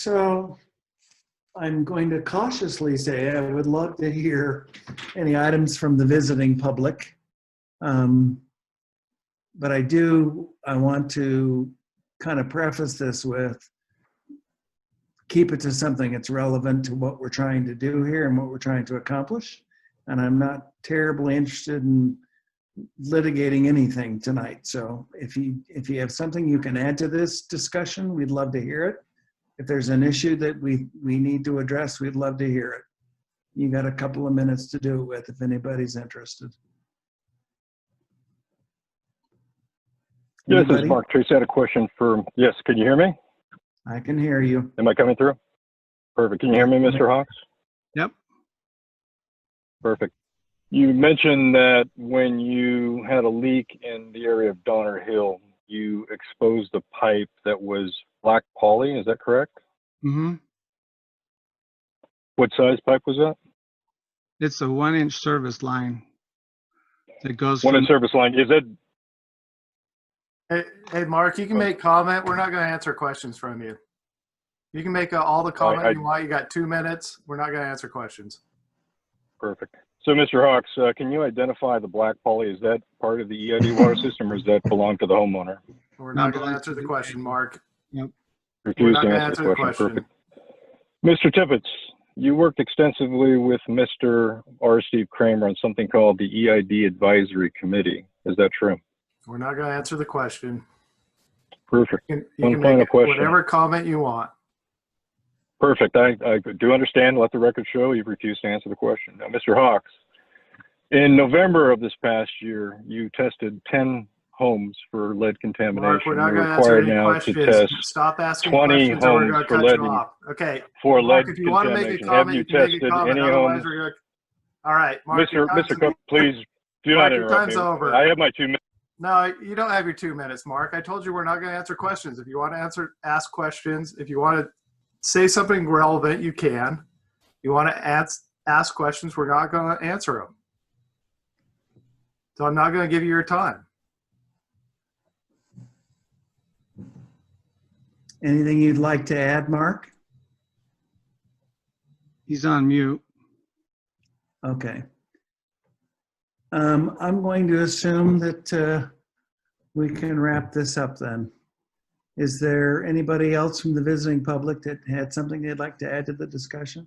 So I'm going to cautiously say I would love to hear any items from the visiting public. But I want to kind of preface this with keep it to something that's relevant to what we're trying to do here and what we're trying to accomplish. And I'm not terribly interested in litigating anything tonight. So if you have something you can add to this discussion, we'd love to hear it. If there's an issue that we need to address, we'd love to hear it. You got a couple of minutes to do it with if anybody's interested. Yes, this is Mark Tracy. I had a question for, yes, can you hear me? I can hear you. Am I coming through? Perfect. Can you hear me, Mr. Hawks? Yep. Perfect. You mentioned that when you had a leak in the area of Donner Hill, you exposed a pipe that was black poly. Is that correct? Mm-hmm. What size pipe was that? It's a 1-inch service line that goes 1-inch service line. Is that? Hey, Mark, you can make comment. We're not going to answer questions from you. You can make all the comment you want. You got 2 minutes. We're not going to answer questions. Perfect. So, Mr. Hawks, can you identify the black poly? Is that part of the EID water system, or does that belong to the homeowner? We're not going to answer the question, Mark. Yep. Refuse to answer the question. Perfect. Mr. Tippett, you worked extensively with Mr. R. Steve Kramer on something called the EID Advisory Committee. Is that true? We're not going to answer the question. Perfect. You can make whatever comment you want. Perfect. I do understand. Let the record show you've refused to answer the question. Now, Mr. Hawks, in November of this past year, you tested 10 homes for lead contamination. Mark, we're not going to answer any questions. Stop asking 20 questions or we're homes going to for cut lead you off. Okay. for Mark, lead if you want to make a contamination. comment, Have you you can make a tested comment. any Otherwise, homes? we're going to... All right, Mark. Mr. Cook, please do not interrupt your time's me. over. I have my 2 minutes. No, you don't have your 2 minutes, Mark. I told you we're not going to answer questions. If you want to ask questions. If you want to say something relevant, you can. You want to ask questions, we're not going to answer them. So I'm not going to give you your time. Anything you'd like to add, Mark? He's on mute. Okay. I'm going to assume that we can wrap this up then. Is there anybody else from the visiting public that had something they'd like to add to the discussion?